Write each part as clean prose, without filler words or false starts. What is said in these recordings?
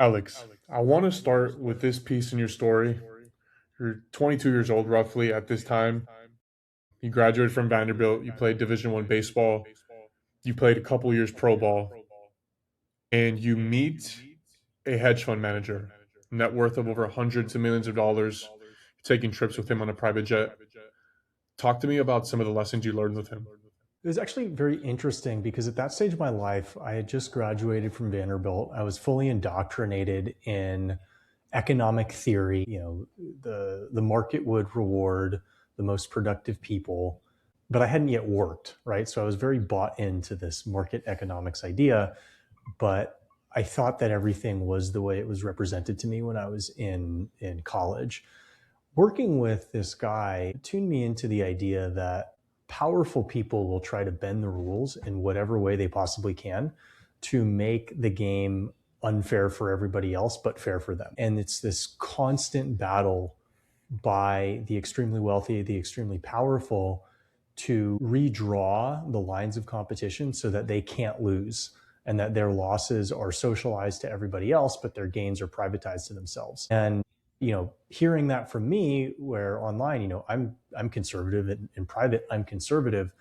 Alex, I want to start with this piece in your story. You're 22 years old, roughly, at this time. You graduated from Vanderbilt. You played Division One baseball. You played a couple years pro ball, and you meet a hedge fund manager, net worth of over hundreds of millions of dollars, taking trips with him on a private jet. Talk to me about some of the lessons you learned with him. It was actually very interesting because at that stage of my life, I had just graduated from Vanderbilt. I was fully indoctrinated in economic theory. The market would reward the most productive people, but I hadn't yet worked, right? So I was very bought into this market economics idea, but I thought that everything was the way it was represented to me when I was in college. Working with this guy tuned me into the idea that powerful people will try to bend the rules in whatever way they possibly can to make the game unfair for everybody else, but fair for them. And it's this constant battle by the extremely wealthy, the extremely powerful to redraw the lines of competition so that they can't lose and that their losses are socialized to everybody else, but their gains are privatized to themselves. And hearing that from me, where online, I'm conservative, and in private, I'm conservative.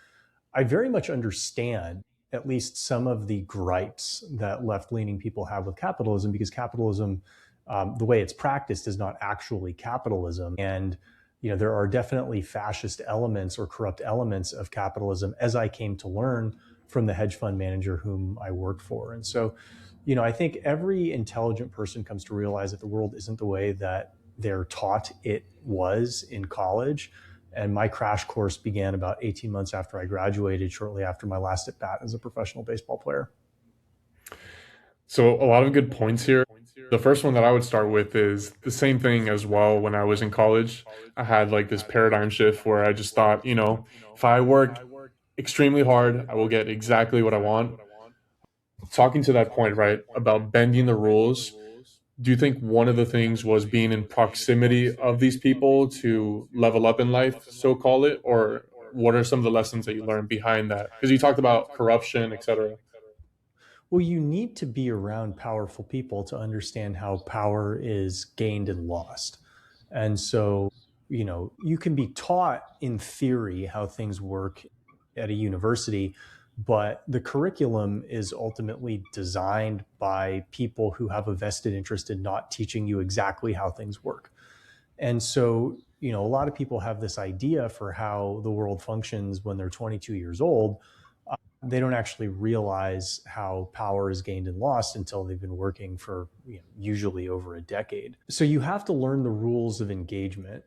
I very much understand at least some of the gripes that left-leaning people have with capitalism, because capitalism, the way it's practiced, is not actually capitalism. And there are definitely fascist elements or corrupt elements of capitalism, as I came to learn from the hedge fund manager whom I worked for. And so, I think every intelligent person comes to realize that the world isn't the way that they're taught it was in college. And my crash course began about 18 months after I graduated, shortly after my last at bat as a professional baseball player. So, a lot of good points here. The first one that I would start with is the same thing as well. When I was in college, I had like this paradigm shift where I just thought, if I work extremely hard, I will get exactly what I want. Talking to that point, right, about bending the rules, do you think one of the things was being in proximity of these people to level up in life, so call it? Or what are some of the lessons that you learned behind that? Because you talked about corruption, etc. Well, you need to be around powerful people to understand how power is gained and lost. And so, you can be taught in theory how things work at a university, but the curriculum is ultimately designed by people who have a vested interest in not teaching you exactly how things work. And so, a lot of people have this idea for how the world functions when they're 22 years old. They don't actually realize how power is gained and lost until they've been working for usually over a decade. So you have to learn the rules of engagement.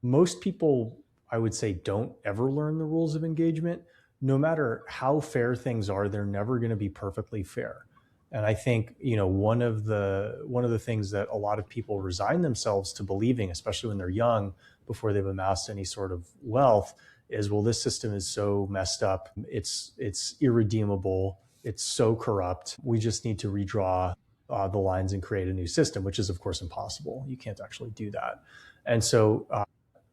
Most people, I would say, don't ever learn the rules of engagement. No matter how fair things are, they're never going to be perfectly fair. And I think one of the things that a lot of people resign themselves to believing, especially when they're young, before they've amassed any sort of wealth, is, well, this system is so messed up, it's irredeemable, it's so corrupt, we just need to redraw the lines and create a new system, which is of course impossible. You can't actually do that. And so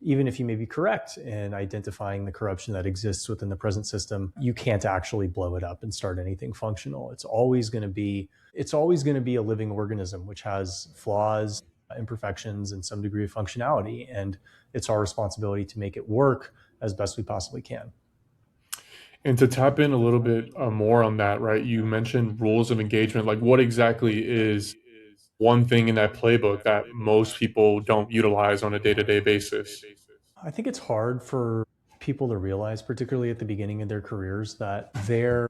even if you may be correct in identifying the corruption that exists within the present system, you can't actually blow it up and start anything functional. It's always going to be a living organism which has flaws, imperfections, and some degree of functionality, and it's our responsibility to make it work as best we possibly can. And to tap in a little bit more on that, right? You mentioned rules of engagement. Like, what exactly is one thing in that playbook that most people don't utilize on a day to day basis? I think it's hard for people to realize, particularly at the beginning of their careers, that they're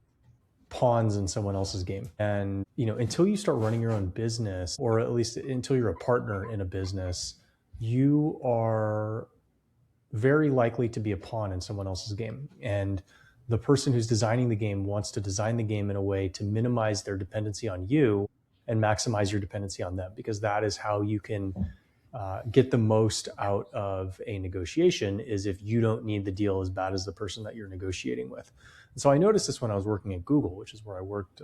pawns in someone else's game. And, until you start running your own business, or at least until you're a partner in a business, you are very likely to be a pawn in someone else's game. And the person who's designing the game wants to design the game in a way to minimize their dependency on you and maximize your dependency on them, because that is how you can get the most out of a negotiation, is if you don't need the deal as bad as the person that you're negotiating with. And so I noticed this when I was working at Google, which is where I worked,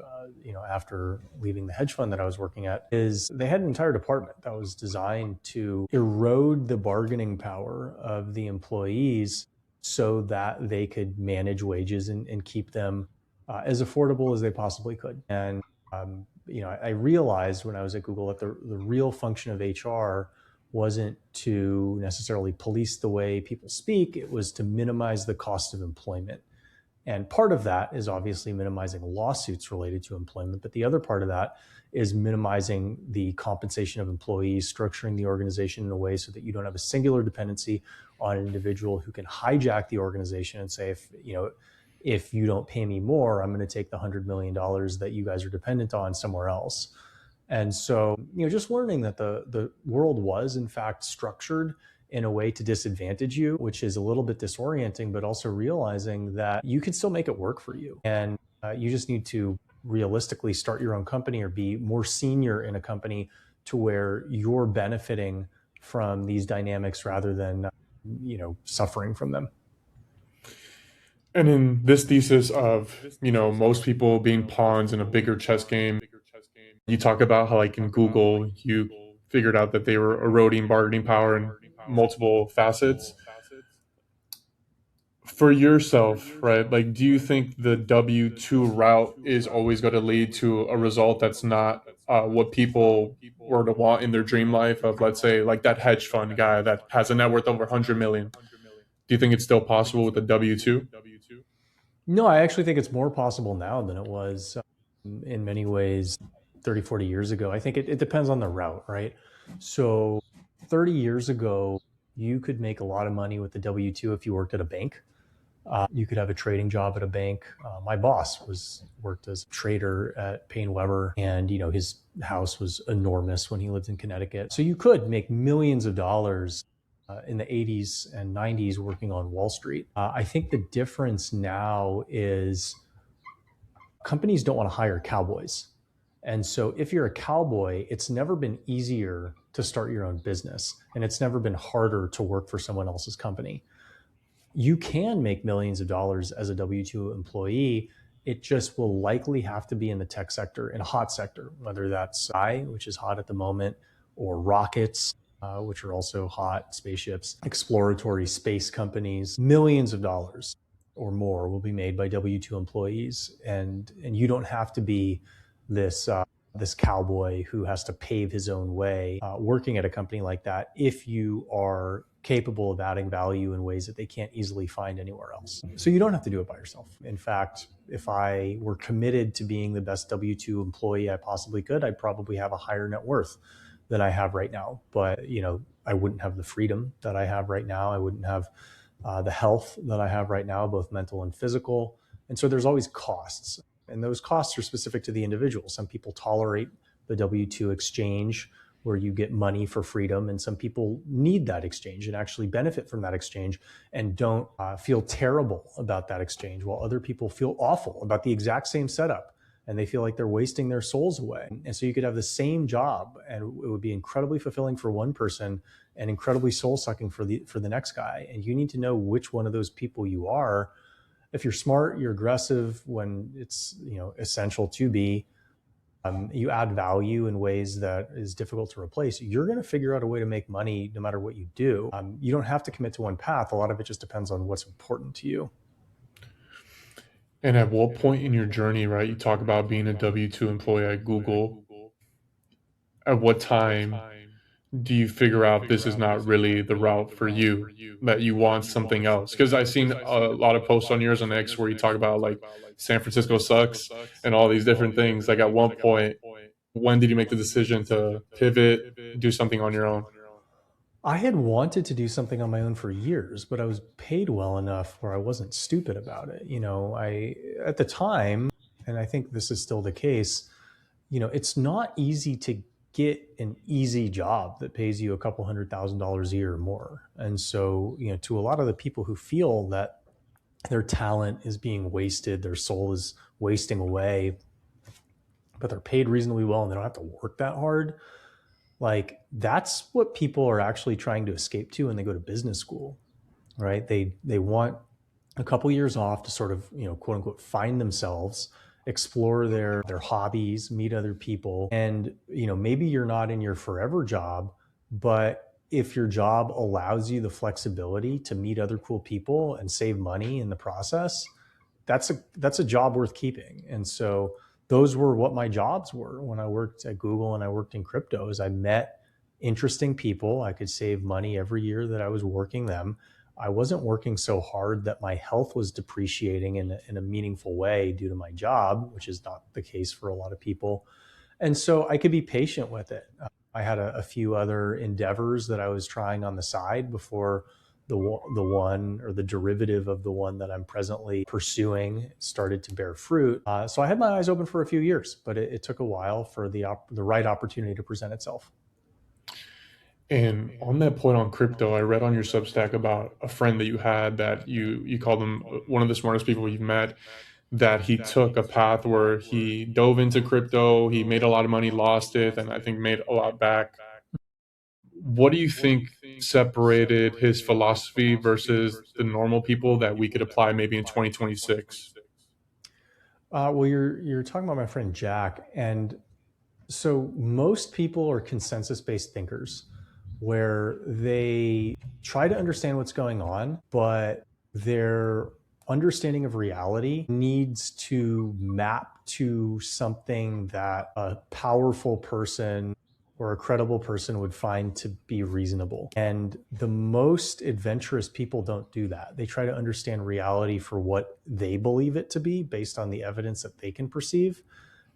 after leaving the hedge fund that I was working at, is they had an entire department that was designed to erode the bargaining power of the employees so that they could manage wages and keep them as affordable as they possibly could. And I realized when I was at Google that the real function of HR wasn't to necessarily police the way people speak, it was to minimize the cost of employment. And part of that is obviously minimizing lawsuits related to employment. But the other part of that is minimizing the compensation of employees, structuring the organization in a way so that you don't have a singular dependency on an individual who can hijack the organization and say, if you don't pay me more, I'm going to take the $100 million that you guys are dependent on somewhere else. And so, just learning that the world was in fact structured in a way to disadvantage you, which is a little bit disorienting, but also realizing that you can still make it work for you. And you just need to realistically start your own company or be more senior in a company to where you're benefiting from these dynamics rather than, suffering from them. And in this thesis of, most people being pawns in a bigger chess game, you talk about how, like, in Google, you figured out that they were eroding bargaining power in multiple facets. For yourself, right? Like, do you think the W-2 route is always going to lead to a result that's not what people were to want in their dream life of, let's say, like that hedge fund guy that has a net worth over 100 million? Do you think it's still possible with the W-2? No, I actually think it's more possible now than it was in many ways 30, 40 years ago. I think it depends on the route, right? So 30 years ago, you could make a lot of money with the W 2 if you worked at a bank. You could have a trading job at a bank. My boss was worked as a trader at Payne Weber, and his house was enormous when he lived in Connecticut. So you could make millions of dollars in the 80s and 90s working on Wall Street. I think the difference now is companies don't want to hire cowboys. And so if you're a cowboy, it's never been easier to start your own business, and it's never been harder to work for someone else's company. You can make millions of dollars as a W 2 employee. It just will likely have to be in the tech sector, in a hot sector, whether that's AI, which is hot at the moment, or rockets, which are also hot, spaceships, exploratory space companies. Millions of dollars or more will be made by W 2 employees. And you don't have to be this cowboy who has to pave his own way working at a company like that if you are capable of adding value in ways that they can't easily find anywhere else. So you don't have to do it by yourself. In fact, if I were committed to being the best W 2 employee I possibly could, I'd probably have a higher net worth than I have right now. But, I wouldn't have the freedom that I have right now. I wouldn't have the health that I have right now, both mental and physical. And so there's always costs. And those costs are specific to the individual. Some people tolerate the W 2 exchange where you get money for freedom, and some people need that exchange and actually benefit from that exchange and don't feel terrible about that exchange, while other people feel awful about the exact same setup and they feel like they're wasting their souls away. And so you could have the same job and it would be incredibly fulfilling for one person and incredibly soul-sucking for the next guy. And you need to know which one of those people you are. If you're smart, you're aggressive when it's essential to be. You add value in ways that is difficult to replace. You're going to figure out a way to make money no matter what you do. You don't have to commit to one path. A lot of it just depends on what's important to you. And at what point in your journey, right, you talk about being a W-2 employee at Google, at what time do you figure out this is not really the route for you, that you want something else? Because I've seen a lot of posts on yours on X where you talk about, like, San Francisco sucks and all these different things. Like, at one point, when did you make the decision to pivot, do something on your own? I had wanted to do something on my own for years, but I was paid well enough where I wasn't stupid about it. I at the time, and I think this is still the case, it's not easy to get an easy job that pays you a couple $100,000 a year or more. And so, to a lot of the people who feel that their talent is being wasted, their soul is wasting away, but they're paid reasonably well and they don't have to work that hard. Like, that's what people are actually trying to escape to when they go to business school, right? They want a couple years off to sort of, quote unquote, find themselves, explore their hobbies, meet other people. And, maybe you're not in your forever job, but if your job allows you the flexibility to meet other cool people and save money in the process, that's a job worth keeping. And so those were what my jobs were when I worked at Google and I worked in cryptos. I met interesting people. I could save money every year that I was working them. I wasn't working so hard that my health was depreciating in a meaningful way due to my job, which is not the case for a lot of people. And so I could be patient with it. I had a few other endeavors that I was trying on the side before the one or the derivative of the one that I'm presently pursuing started to bear fruit. So I had my eyes open for a few years, but it took a while for the right opportunity to present itself. And on that point on crypto, I read on your Substack about a friend that you had that you called him one of the smartest people you've met, that he took a path where he dove into crypto, he made a lot of money, lost it, and I think made a lot back. What do you think separated his philosophy versus the normal people that we could apply maybe in 2026? Well, you're talking about my friend Jack, and so most people are consensus based thinkers where they try to understand what's going on, but their understanding of reality needs to map to something that a powerful person or a credible person would find to be reasonable. And the most adventurous people don't do that. They try to understand reality for what they believe it to be based on the evidence that they can perceive.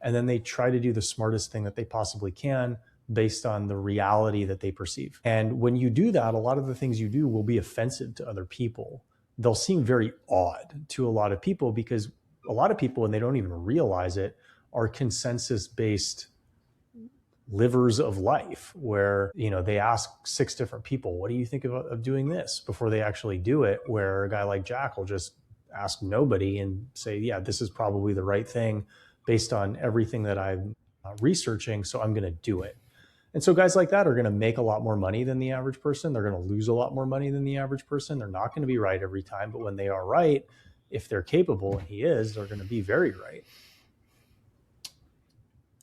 And then they try to do the smartest thing that they possibly can based on the reality that they perceive. And when you do that, a lot of the things you do will be offensive to other people. They'll seem very odd to a lot of people because a lot of people, and they don't even realize it, are consensus based livers of life where they ask six different people, what do you think of doing this, before they actually do it, where a guy like Jack will just ask nobody and say, yeah, this is probably the right thing based on everything that I'm researching, so I'm going to do it. And so guys like that are going to make a lot more money than the average person. They're going to lose a lot more money than the average person. They're not going to be right every time, but when they are right, if they're capable, and he is, they're going to be very right.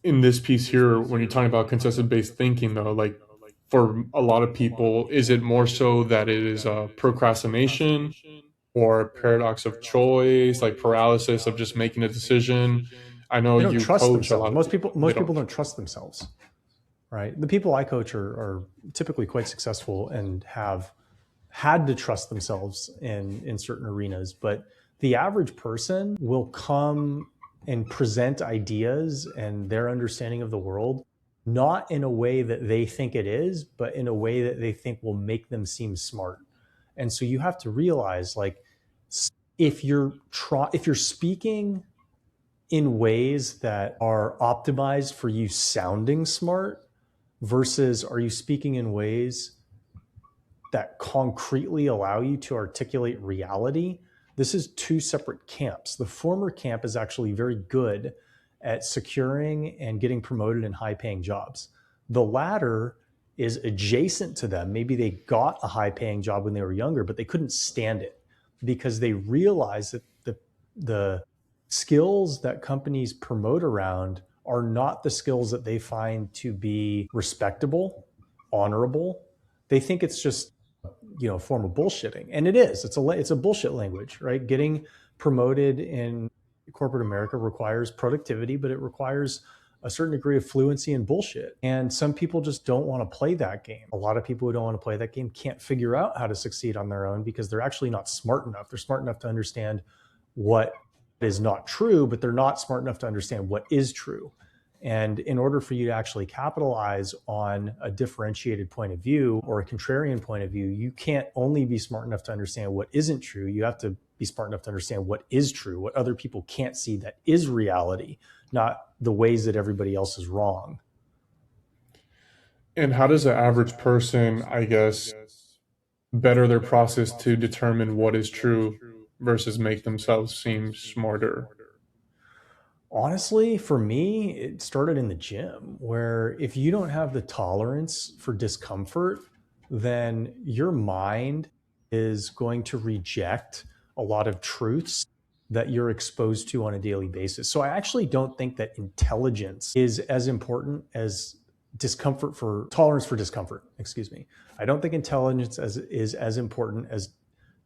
In this piece here, when you're talking about consensus based thinking, though, like for a lot of people, is it more so that it is procrastination or paradox of choice, like paralysis of just making a decision? I know They don't you trust coach a themselves. lot of Most people. people, They most don't. people don't trust themselves, right? The people I coach are typically quite successful and have had to trust themselves in certain arenas. But the average person will come and present ideas and their understanding of the world not in a way that they think it is, but in a way that they think will make them seem smart. And so you have to realize, like, if you're speaking in ways that are optimized for you sounding smart versus are you speaking in ways that concretely allow you to articulate reality, this is two separate camps. The former camp is actually very good at securing and getting promoted in high paying jobs. The latter is adjacent to them. Maybe they got a high paying job when they were younger, but they couldn't stand it because they realized that the skills that companies promote around are not the skills that they find to be respectable, honorable. They think it's just form of bullshitting, and it is. It's a bullshit language, right? Getting promoted in corporate America requires productivity, but it requires a certain degree of fluency in bullshit. And some people just don't want to play that game. A lot of people who don't want to play that game can't figure out how to succeed on their own because they're actually not smart enough. They're smart enough to understand what is not true, but they're not smart enough to understand what is true. And in order for you to actually capitalize on a differentiated point of view or a contrarian point of view, you can't only be smart enough to understand what isn't true. You have to be smart enough to understand what is true, what other people can't see that is reality, not the ways that everybody else is wrong. And how does the average person, I guess, better their process to determine what is true versus make themselves seem smarter? Honestly, for me, it started in the gym where if you don't have the tolerance for discomfort, then your mind is going to reject a lot of truths that you're exposed to on a daily basis. So I actually don't think that intelligence is as important as tolerance for discomfort. Excuse me. I don't think intelligence is as important as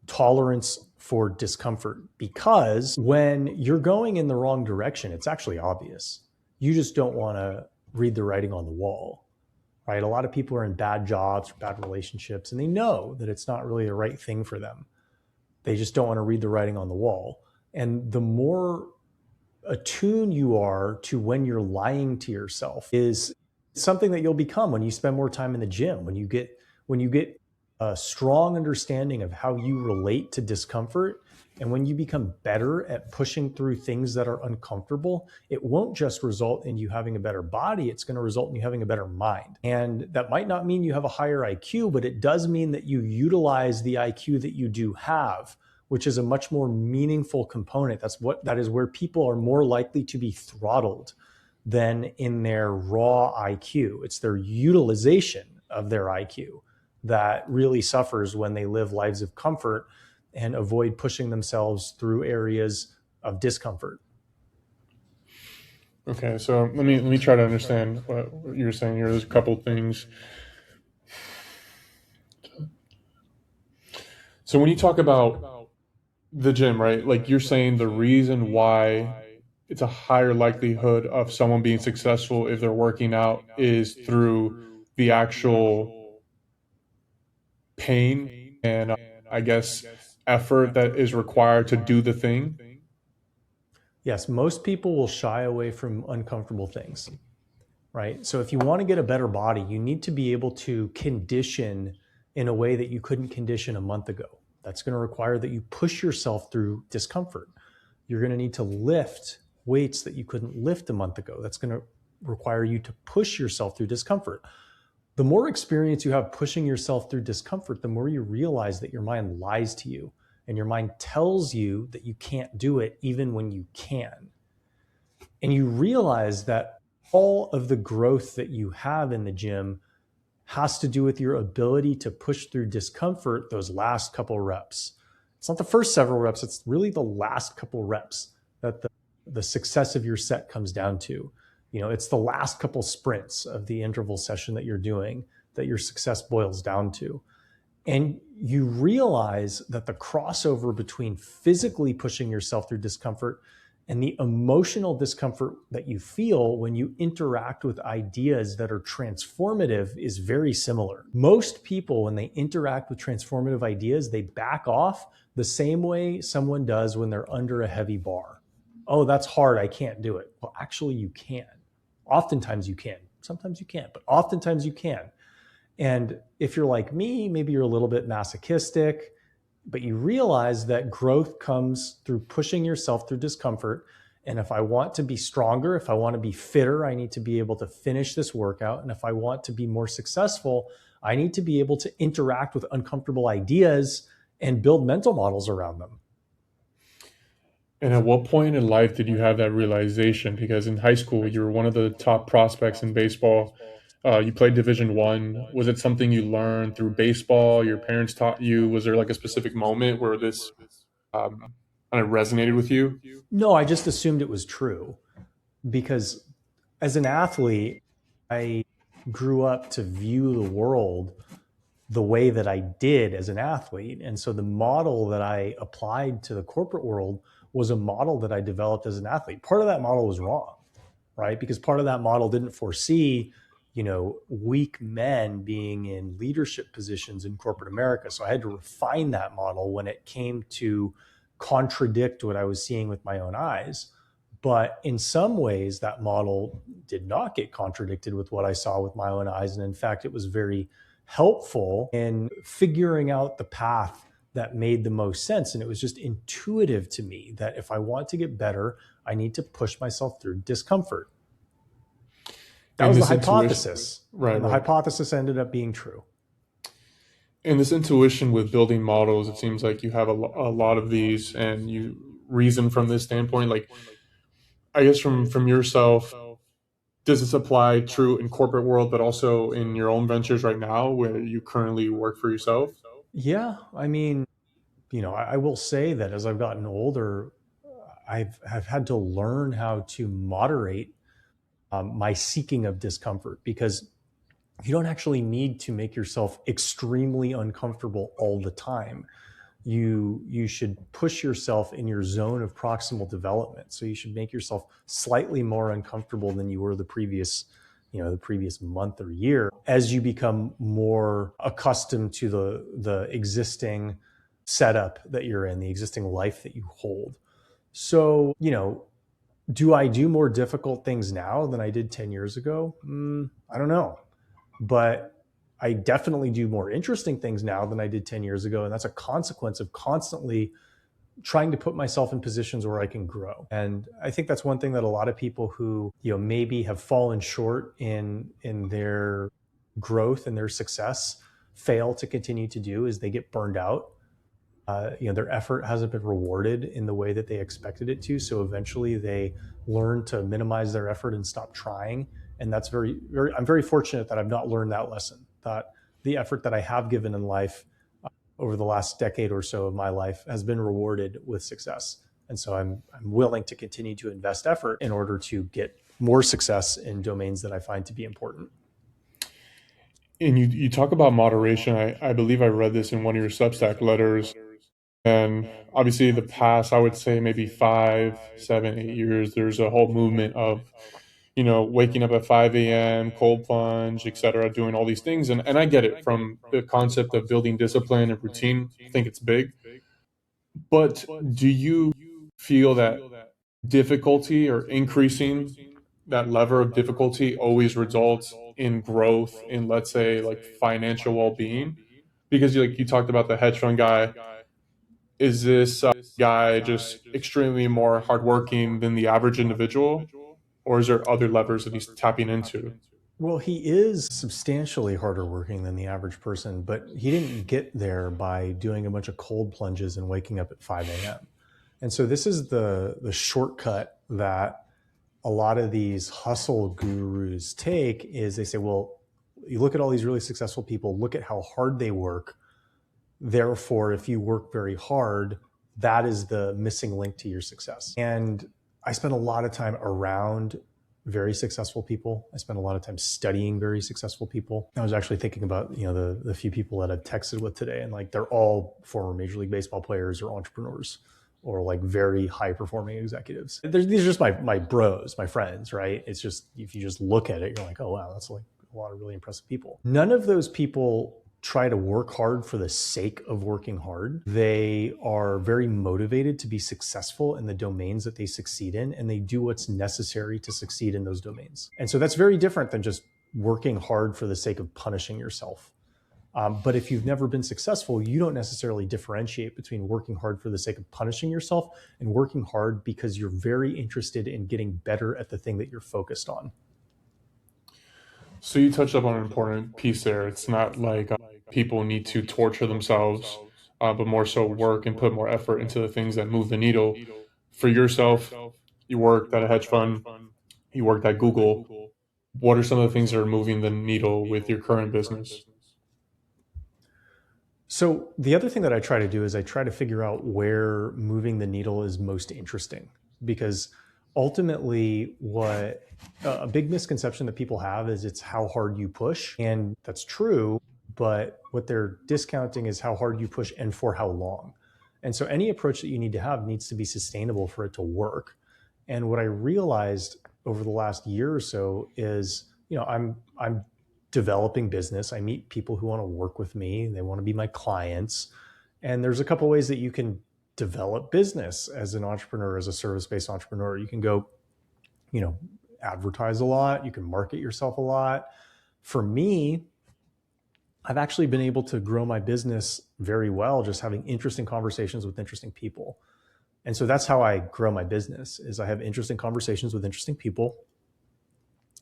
tolerance for discomfort, because when you're going in the wrong direction, it's actually obvious. You just don't want to read the writing on the wall, right? A lot of people are in bad jobs, bad relationships, and they know that it's not really the right thing for them. They just don't want to read the writing on the wall. And the more attuned you are to when you're lying to yourself is something that you'll become when you spend more time in the gym, when you get a strong understanding of how you relate to discomfort, and when you become better at pushing through things that are uncomfortable. It won't just result in you having a better body, it's going to result in you having a better mind. And that might not mean you have a higher IQ, but it does mean that you utilize the IQ that you do have, which is a much more meaningful component. That is where people are more likely to be throttled than in their raw IQ. It's their utilization of their IQ that really suffers when they live lives of comfort and avoid pushing themselves through areas of discomfort. Okay, so let me try to understand what you're saying here. There's a couple things. So when you talk about the gym, right? Like you're saying the reason why it's a higher likelihood of someone being successful if they're working out is through the actual pain and I guess effort that is required to do the thing. Yes, most people will shy away from uncomfortable things, right? So if you want to get a better body, you need to be able to condition in a way that you couldn't condition a month ago. That's going to require that you push yourself through discomfort. You're going to need to lift weights that you couldn't lift a month ago. That's going to require you to push yourself through discomfort. The more experience you have pushing yourself through discomfort, the more you realize that your mind lies to you, and your mind tells you that you can't do it even when you can. And you realize that all of the growth that you have in the gym has to do with your ability to push through discomfort those last couple reps. It's not the first several reps, it's really the last couple reps that the success of your set comes down to. It's the last couple sprints of the interval session that you're doing that your success boils down to. And you realize that the crossover between physically pushing yourself through discomfort and the emotional discomfort that you feel when you interact with ideas that are transformative is very similar. Most people, when they interact with transformative ideas, they back off the same way someone does when they're under a heavy bar. Oh, that's hard. I can't do it. Well, actually, you can. Oftentimes you can. Sometimes you can't, but oftentimes you can. And if you're like me, maybe you're a little bit masochistic, but you realize that growth comes through pushing yourself through discomfort. And if I want to be stronger, if I want to be fitter, I need to be able to finish this workout. And if I want to be more successful, I need to be able to interact with uncomfortable ideas and build mental models around them. And at what point in life did you have that realization? Because in high school, you were one of the top prospects in baseball. You played Division One. Was it something you learned through baseball? Your parents taught you? Was there like a specific moment where this kind of resonated with you? No, I just assumed it was true because as an athlete, I grew up to view the world the way that I did as an athlete. And so the model that I applied to the corporate world was a model that I developed as an athlete. Part of that model was wrong, right? Because part of that model didn't foresee, weak men being in leadership positions in corporate America. So I had to refine that model when it came to contradict what I was seeing with my own eyes. But in some ways, that model did not get contradicted with what I saw with my own eyes. And in fact, it was very helpful in figuring out the path that made the most sense. And it was just intuitive to me that if I want to get better, I need to push myself through discomfort. That And was the this intuition, hypothesis. right, And the right. hypothesis ended up being true. And this intuition with building models, it seems like you have a lot of these, and you reason from this standpoint. Like, I guess from yourself, does this apply true in corporate world, but also in your own ventures right now, where you currently work for yourself? Yeah. I mean, I will say that as I've gotten older, I've had to learn how to moderate my seeking of discomfort, because you don't actually need to make yourself extremely uncomfortable all the time. you should push yourself in your zone of proximal development. So you should make yourself slightly more uncomfortable than you were the previous month or year, as you become more accustomed to the existing setup that you're in, the existing life that you hold. So, do I do more difficult things now than I did 10 years ago? I don't know. But I definitely do more interesting things now than I did 10 years ago. And that's a consequence of constantly trying to put myself in positions where I can grow. And I think that's one thing that a lot of people who, maybe have fallen short in their growth and their success fail to continue to do is they get burned out. Their effort hasn't been rewarded in the way that they expected it to. So eventually they learn to minimize their effort and stop trying. And that's I'm very fortunate that I've not learned that lesson, that the effort that I have given in life over the last decade or so of my life has been rewarded with success. And so I'm willing to continue to invest effort in order to get more success in domains that I find to be important. And you talk about moderation. I believe I read this in one of your Substack letters. And obviously, the past, I would say maybe 5, 7, 8 years, there's a whole movement of, waking up at 5 a.m., cold plunge, etc., doing all these things. And I get it from the concept of building discipline and routine. I think it's big. But do you feel that difficulty or increasing that lever of difficulty always results in growth in, let's say, like financial well-being? Because like you talked about the hedge fund guy, is this guy just extremely more hardworking than the average individual, or is there other levers that he's tapping into? Well, he is substantially harder working than the average person, but he didn't get there by doing a bunch of cold plunges and waking up at 5 a.m. And so this is the shortcut that a lot of these hustle gurus take is they say, well, you look at all these really successful people, look at how hard they work. Therefore, if you work very hard, that is the missing link to your success. And I spent a lot of time around very successful people. I spent a lot of time studying very successful people. I was actually thinking about, the few people that I've texted with today, and like they're all former Major League Baseball players or entrepreneurs or like very high performing executives. These are just my bros, my friends, right? It's just, if you just look at it, you're like, oh wow, that's like a lot of really impressive people. None of those people try to work hard for the sake of working hard. They are very motivated to be successful in the domains that they succeed in, and they do what's necessary to succeed in those domains. And so that's very different than just working hard for the sake of punishing yourself. But if you've never been successful, you don't necessarily differentiate between working hard for the sake of punishing yourself and working hard because you're very interested in getting better at the thing that you're focused on. So you touched up on an important piece there. It's not like people need to torture themselves, but more so work and put more effort into the things that move the needle. For yourself, you worked at a hedge fund, you worked at Google. What are some of the things that are moving the needle with your current business? So the other thing that I try to do is I try to figure out where moving the needle is most interesting, because ultimately what a big misconception that people have is it's how hard you push, and that's true, but what they're discounting is how hard you push and for how long. And so any approach that you need to have needs to be sustainable for it to work. And what I realized over the last year or so is, I'm developing business. I meet people who want to work with me. They want to be my clients. And there's a couple ways that you can develop business as an entrepreneur, as a service-based entrepreneur. You can go, advertise a lot. You can market yourself a lot. For me, I've actually been able to grow my business very well, just having interesting conversations with interesting people. And so that's how I grow my business, is I have interesting conversations with interesting people.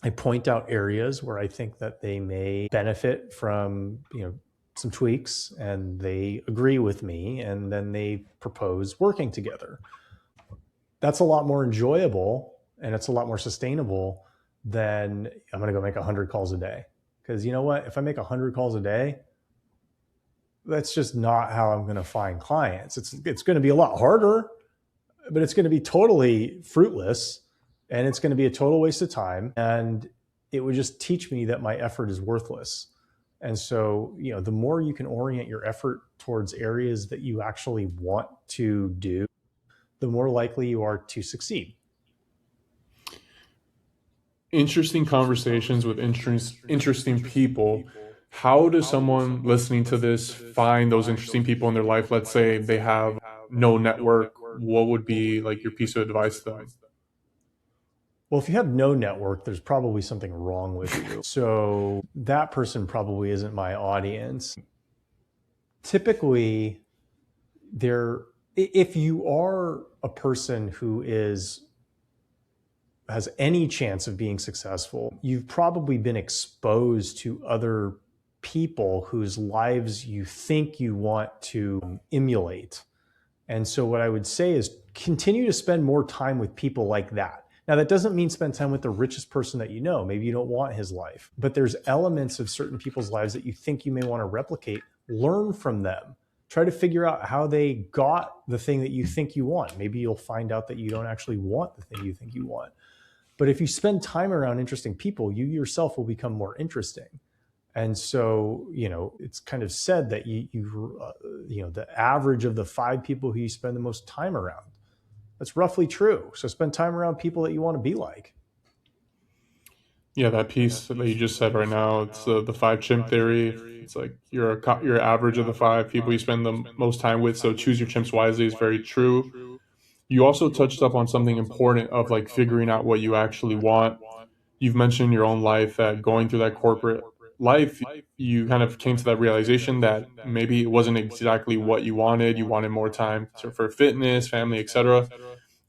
I point out areas where I think that they may benefit from, some tweaks, and they agree with me, and then they propose working together. That's a lot more enjoyable, and it's a lot more sustainable than I'm going to go make 100 calls a day. Because you know what? If I make 100 calls a day, that's just not how I'm going to find clients. It's going to be a lot harder, but it's going to be totally fruitless, and it's going to be a total waste of time. And it would just teach me that my effort is worthless. And so, the more you can orient your effort towards areas that you actually want to do, the more likely you are to succeed. Interesting conversations with interesting people. How does someone listening to this find those interesting people in their life? Let's say they have no network. What would be like your piece of advice to them? Well, if you have no network, there's probably something wrong with you. So that person probably isn't my audience. Typically, there if you are a person who is has any chance of being successful, you've probably been exposed to other people whose lives you think you want to emulate. And so, what I would say is continue to spend more time with people like that. Now, that doesn't mean spend time with the richest person that you know. Maybe you don't want his life, but there's elements of certain people's lives that you think you may want to replicate. Learn from them. Try to figure out how they got the thing that you think you want. Maybe you'll find out that you don't actually want the thing you think you want. But if you spend time around interesting people, you yourself will become more interesting. And so, it's kind of said that the average of the 5 people who you spend the most time around. That's roughly true. So spend time around people that you want to be like. Yeah, that piece that you just said right now, it's the five chimp theory. It's like you're average of the five people you spend the most time with. So choose your chimps wisely is very true. You also touched up on something important of like figuring out what you actually want. You've mentioned in your own life that going through that corporate life, you kind of came to that realization that maybe it wasn't exactly what you wanted. You wanted more time for fitness, family, etc.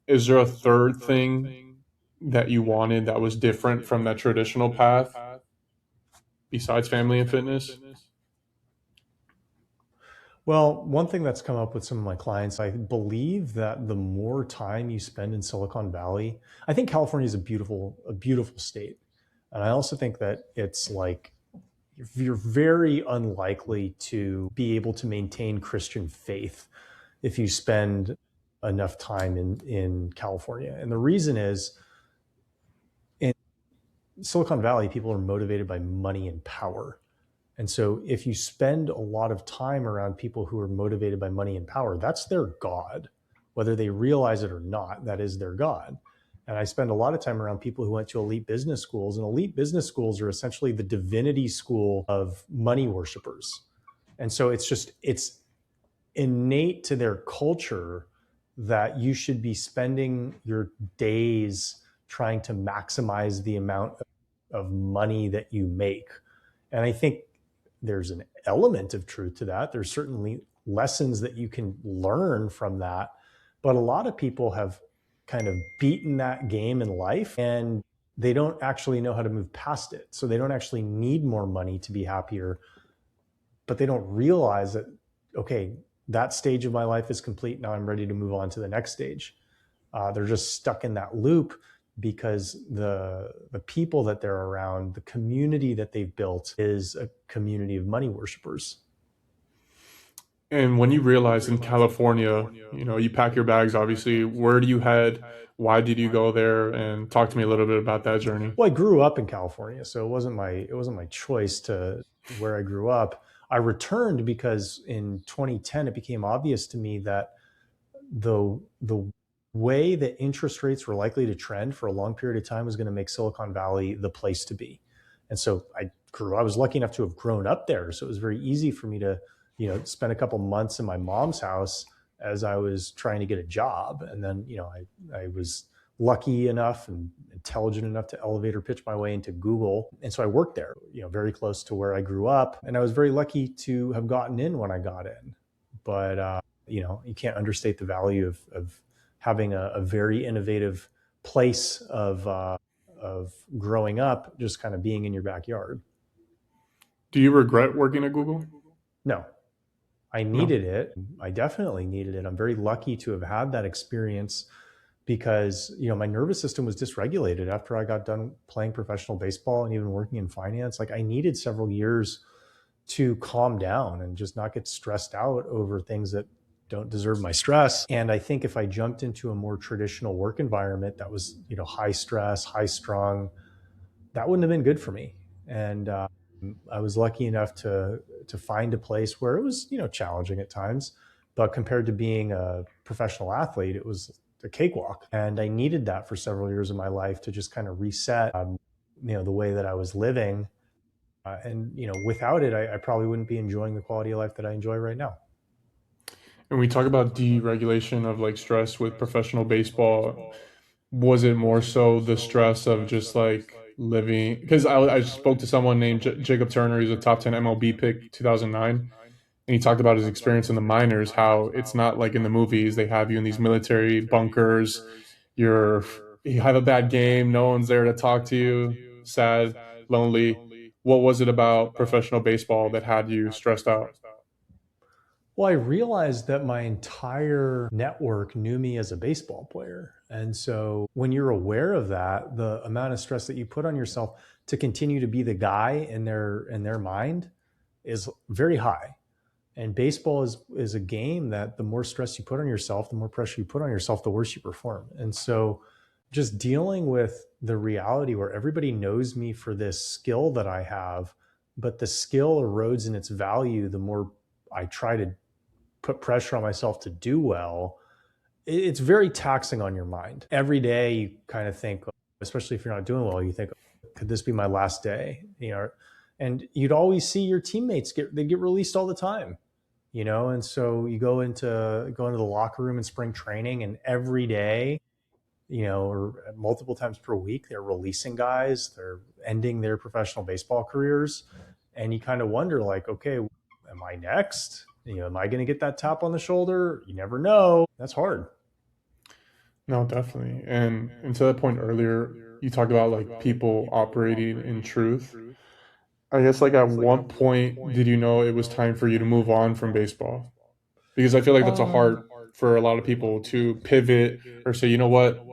Is there a third thing that you wanted that was different from that traditional path besides family and fitness? Well, one thing that's come up with some of my clients, I believe that the more time you spend in Silicon Valley, I think California is a beautiful state. And I also think that it's like you're very unlikely to be able to maintain Christian faith if you spend enough time in California. And the reason is in Silicon Valley, people are motivated by money and power. And so if you spend a lot of time around people who are motivated by money and power, that's their God. Whether they realize it or not, that is their God. And I spend a lot of time around people who went to elite business schools, and elite business schools are essentially the divinity school of money worshipers. And so it's innate to their culture that you should be spending your days trying to maximize the amount of money that you make. And I think there's an element of truth to that. There's certainly lessons that you can learn from that. But a lot of people have kind of beaten that game in life and they don't actually know how to move past it. So they don't actually need more money to be happier, but they don't realize that, okay, that stage of my life is complete. Now I'm ready to move on to the next stage. They're just stuck in that loop because the people that they're around, the community that they've built is a community of money worshipers. And when you realize in California, you pack your bags, obviously, where do you head? Why did you go there? And talk to me a little bit about that journey. Well, I grew up in California, so it wasn't my choice to where I grew up. I returned because in 2010 it became obvious to me that the way that interest rates were likely to trend for a long period of time was going to make Silicon Valley the place to be. And so I was lucky enough to have grown up there. So it was very easy for me to, spend a couple months in my mom's house as I was trying to get a job. And then, I was lucky enough and intelligent enough to elevator pitch my way into Google. And so I worked there, very close to where I grew up. And I was very lucky to have gotten in when I got in. But, you can't understate the value of having a very innovative place of growing up, just kind of being in your backyard. Do you regret working at Google? No, I No. needed it. I definitely needed it. I'm very lucky to have had that experience because my nervous system was dysregulated after I got done playing professional baseball and even working in finance. Like I needed several years to calm down and just not get stressed out over things that don't deserve my stress. And I think if I jumped into a more traditional work environment that was, high stress, high strung, that wouldn't have been good for me. And I was lucky enough to find a place where it was, challenging at times, but compared to being a professional athlete, it was a cakewalk. And I needed that for several years of my life to just kind of reset, the way that I was living. And without it, I probably wouldn't be enjoying the quality of life that I enjoy right now. And we talk about deregulation of like stress with professional baseball. Was it more so the stress of just like living? Because I spoke to someone named Jacob Turner. He's a top 10 MLB pick 2009. And he talked about his experience in the minors, how it's not like in the movies. They have you in these military bunkers. You're you have a bad game, no one's there to talk to you, sad, lonely. What was it about professional baseball that had you stressed out? Well, I realized that my entire network knew me as a baseball player. And so when you're aware of that, the amount of stress that you put on yourself to continue to be the guy in their mind is very high. And baseball is a game that the more stress you put on yourself, the more pressure you put on yourself, the worse you perform. And so just dealing with the reality where everybody knows me for this skill that I have, but the skill erodes in its value the more I try to put pressure on myself to do well. It's very taxing on your mind. Every day you kind of think, especially if you're not doing well, you think, could this be my last day? And you'd always see your teammates get released all the time, and so you go into the locker room in spring training, and every day, or multiple times per week, they're releasing guys, they're ending their professional baseball careers. And you kind of wonder, like, okay, am I next? Am I going to get that tap on the shoulder? You never know. That's hard. No, definitely. And to that point earlier, you talked about like people operating in truth. I guess like at what point did you know it was time for you to move on from baseball? Because I feel like that's a hard for a lot of people to pivot or say, you know what,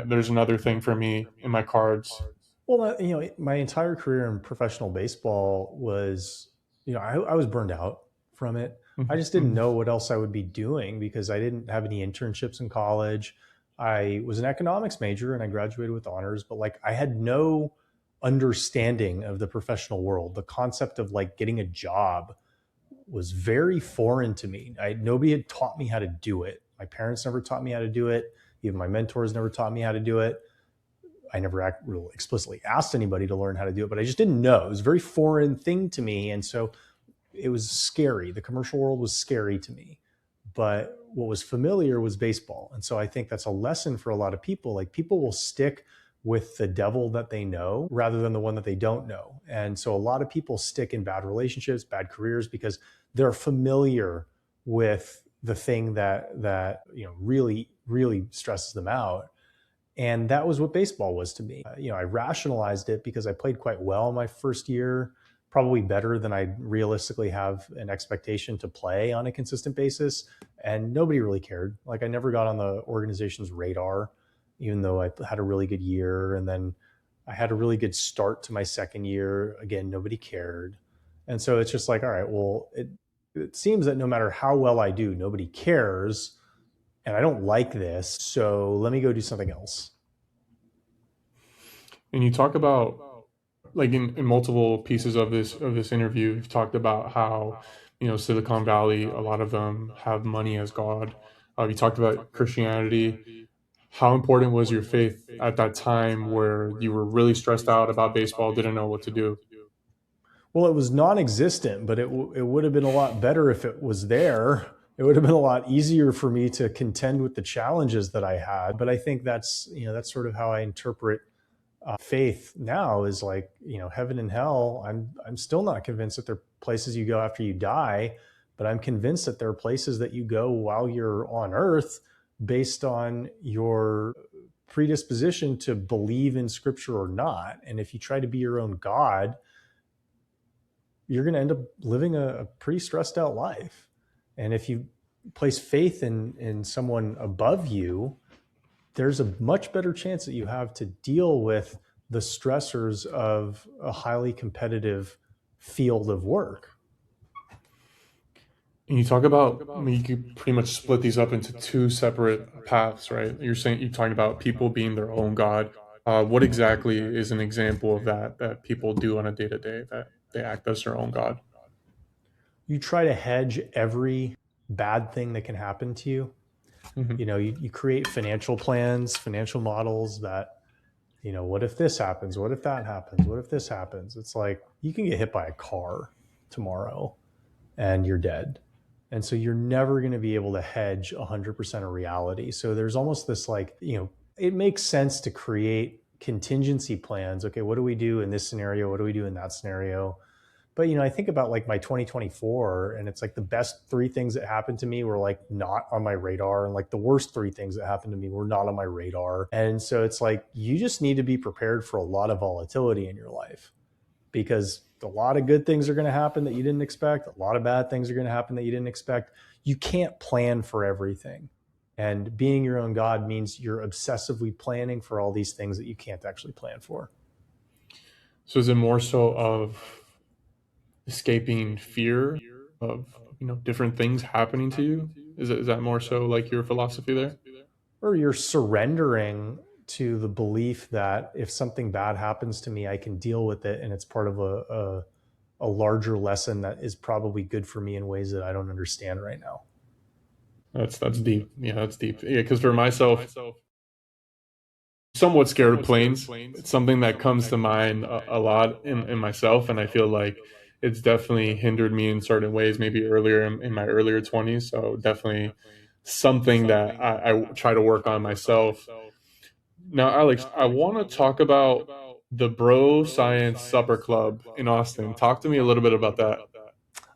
there's another thing for me in my cards. Well, my entire career in professional baseball was, I was burned out from it. I just didn't Mhm. know what else I would be doing because I didn't have any internships in college. I was an economics major and I graduated with honors, but like I had no understanding of the professional world. The concept of like getting a job was very foreign to me. Nobody had taught me how to do it. My parents never taught me how to do it. Even my mentors never taught me how to do it. I never really explicitly asked anybody to learn how to do it, but I just didn't know. It was a very foreign thing to me. And so it was scary. The commercial world was scary to me. But what was familiar was baseball. And so I think that's a lesson for a lot of people. Like people will stick with the devil that they know rather than the one that they don't know. And so a lot of people stick in bad relationships, bad careers because they're familiar with the thing that really stresses them out. And that was what baseball was to me. I rationalized it because I played quite well my first year, probably better than I realistically have an expectation to play on a consistent basis. And nobody really cared. Like I never got on the organization's radar, even though I had a really good year. And then I had a really good start to my second year. Again, nobody cared. And so it's just like, all right, well, it seems that no matter how well I do, nobody cares. And I don't like this. So let me go do something else. And you talk about like in multiple pieces of this interview, you've talked about how Silicon Valley, a lot of them have money as God. You talked about Christianity. How important was your faith at that time where you were really stressed out about baseball, didn't know what to do? Well, it was non-existent, but it would have been a lot better if it was there. It would have been a lot easier for me to contend with the challenges that I had. But I think that's sort of how I interpret faith now is like heaven and hell. I'm still not convinced that there are places you go after you die, but I'm convinced that there are places that you go while you're on earth based on your predisposition to believe in scripture or not. And if you try to be your own god, you're going to end up living a pretty stressed out life. And if you place faith in someone above you, there's a much better chance that you have to deal with the stressors of a highly competitive field of work. And you talk about, I mean, you could pretty much split these up into two separate paths, right? You're talking about people being their own God. What exactly is an example of that people do on a day to day? they act as their own god. You try to hedge every bad thing that can happen to you. Hmm. You create financial plans, financial models that, what if this happens? What if that happens? What if this happens? It's like you can get hit by a car tomorrow and you're dead. And so you're never going to be able to hedge 100% of reality. So there's almost this like, it makes sense to create contingency plans. Okay, what do we do in this scenario? What do we do in that scenario? But I think about like my 2024, and it's like the best three things that happened to me were like not on my radar, and like the worst three things that happened to me were not on my radar. And so it's like you just need to be prepared for a lot of volatility in your life, because a lot of good things are going to happen that you didn't expect. A lot of bad things are going to happen that you didn't expect. You can't plan for everything. And being your own God means you're obsessively planning for all these things that you can't actually plan for. So is it more so of escaping fear of different things happening to you? Is that more so like your philosophy there? Or you're surrendering to the belief that if something bad happens to me, I can deal with it, and it's part of a larger lesson that is probably good for me in ways that I don't understand right now. That's deep. Yeah, that's deep. Yeah, because for myself, somewhat scared of planes. It's something that comes to mind a lot in myself, and I feel like it's definitely hindered me in certain ways, maybe earlier in my earlier 20s. So definitely something that I try to work on myself. Now, Alex, I want to talk about the Bro Science Supper Club in Austin. Talk to me a little bit about that.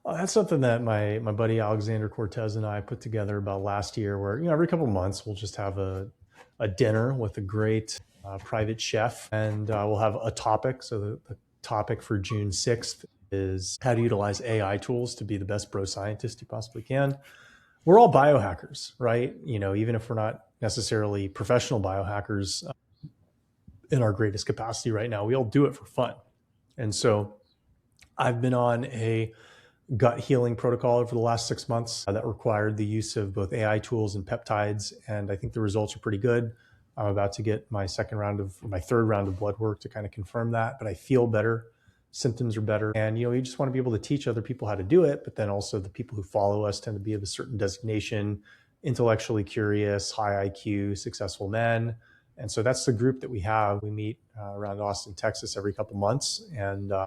That's something that my buddy Alexander Cortez and I put together about last year, where every couple of months we'll just have a dinner with a great private chef, and we'll have a topic. So the topic for June 6th is how to utilize AI tools to be the best bro scientist you possibly can. We're all biohackers, right? Even if we're not necessarily professional biohackers in our greatest capacity right now, we all do it for fun. And so I've been on a gut healing protocol over the last 6 months that required the use of both AI tools and peptides. And I think the results are pretty good. I'm about to get my third round of blood work to kind of confirm that, but I feel better. Symptoms are better. And, you just want to be able to teach other people how to do it. But then also the people who follow us tend to be of a certain designation, intellectually curious, high IQ, successful men. And so that's the group that we have. We meet around Austin, Texas every couple months. And yeah,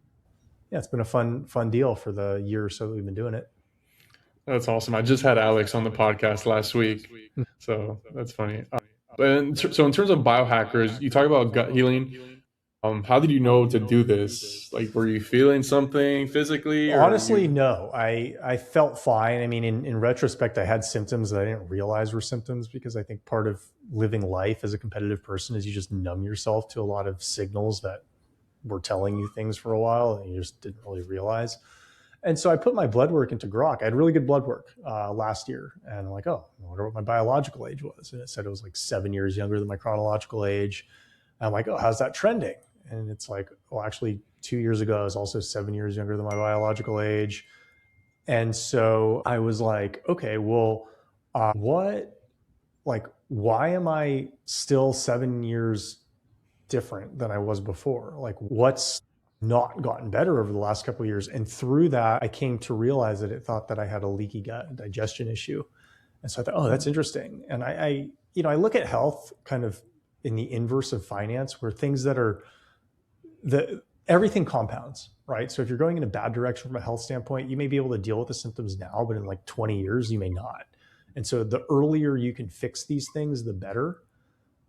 it's been a fun deal for the year or so that we've been doing it. That's awesome. I just had Alex on the podcast last week, so that's funny. So in terms of biohackers, you talk about gut healing. How did you know to do this? Like, were you feeling something physically, or Honestly, you? no. I felt fine. I mean, in retrospect, I had symptoms that I didn't realize were symptoms, because I think part of living life as a competitive person is you just numb yourself to a lot of signals that were telling you things for a while and you just didn't really realize. And so I put my blood work into Grok. I had really good blood work last year. And I'm like, oh, I wonder what my biological age was. And it said it was like 7 years younger than my chronological age. And I'm like, oh, how's that trending? And it's like, well, actually, 2 years ago, I was also 7 years younger than my biological age. And so I was like, okay, well, why am I still 7 years different than I was before? Like, what's not gotten better over the last couple of years? And through that, I came to realize that it thought that I had a leaky gut digestion issue. And so I thought, oh, that's interesting. And I look at health kind of in the inverse of finance, where things that are everything compounds, right? So if you're going in a bad direction from a health standpoint, you may be able to deal with the symptoms now, but in like 20 years, you may not. And so the earlier you can fix these things, the better.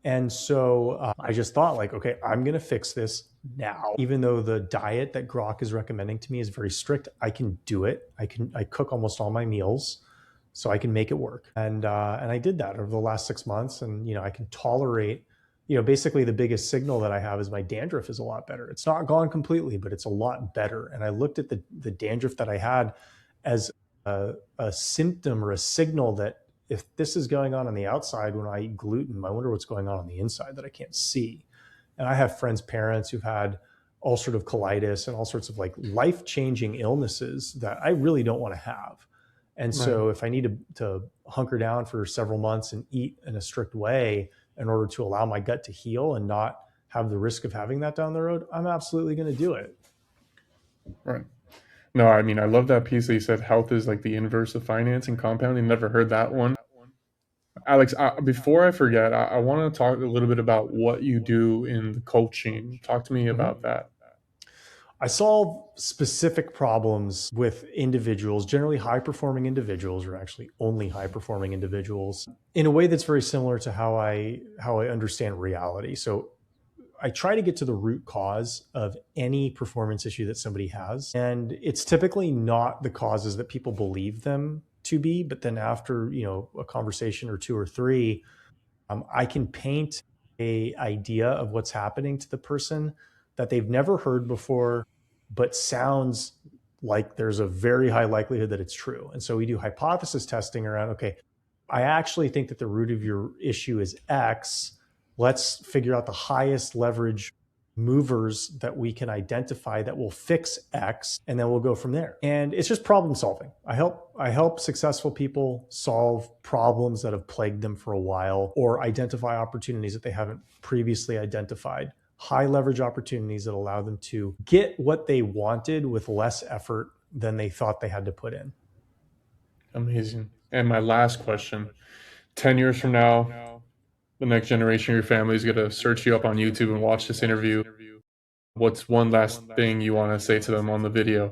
And so I just thought, like, okay, I'm going to fix this now. Even though the diet that Grok is recommending to me is very strict, I can do it. I cook almost all my meals, so I can make it work. And I did that over the last 6 months. And I can tolerate. Basically the biggest signal that I have is my dandruff is a lot better. It's not gone completely, but it's a lot better. And I looked at the dandruff that I had as a symptom or a signal that if this is going on the outside when I eat gluten, I wonder what's going on the inside that I can't see. And I have friends, parents who've had ulcerative colitis and all sorts of like life-changing illnesses that I really don't want to have. And Right. so if I need to hunker down for several months and eat in a strict way in order to allow my gut to heal and not have the risk of having that down the road, I'm absolutely going to do it. Right. No, I mean, I love that piece that you said health is like the inverse of finance and compounding. Never heard that one. Alex, before I forget, I want to talk a little bit about what you do in the coaching. Talk to me Mhm. about that. I solve specific problems with individuals, generally high performing individuals, or actually only high performing individuals, in a way that's very similar to how I understand reality. So I try to get to the root cause of any performance issue that somebody has. And it's typically not the causes that people believe them to be, but then after, a conversation or two or three, I can paint a idea of what's happening to the person that they've never heard before, but sounds like there's a very high likelihood that it's true. And so we do hypothesis testing around, okay, I actually think that the root of your issue is X. Let's figure out the highest leverage movers that we can identify that will fix X, and then we'll go from there. And it's just problem solving. I help successful people solve problems that have plagued them for a while, or identify opportunities that they haven't previously identified. High leverage opportunities that allow them to get what they wanted with less effort than they thought they had to put in. Amazing. And my last question: 10 years from now, the next generation of your family is going to search you up on YouTube and watch this interview. What's one last thing you want to say to them on the video?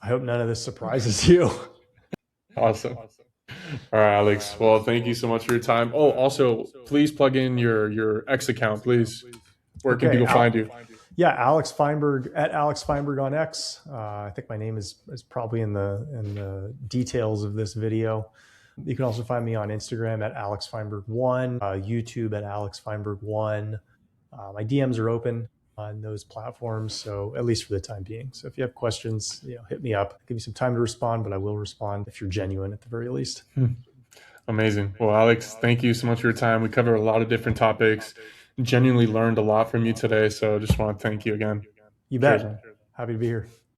I hope none of this surprises you. Awesome. All right, Alex. Well, thank you so much for your time. Oh, also, please plug in your X account, please. Where can Okay. people find you? Yeah, Alex Feinberg at Alex Feinberg on X. I think my name is probably in the details of this video. You can also find me on Instagram at Alex Feinberg1, YouTube at Alex Feinberg1. My DMs are open on those platforms, so at least for the time being. So if you have questions, hit me up. I'll give you some time to respond, but I will respond if you're genuine at the very least. Amazing. Well, Alex, thank you so much for your time. We covered a lot of different topics. Genuinely learned a lot from you today, so just want to thank you again. You Cheers, man. bet. Happy to be here.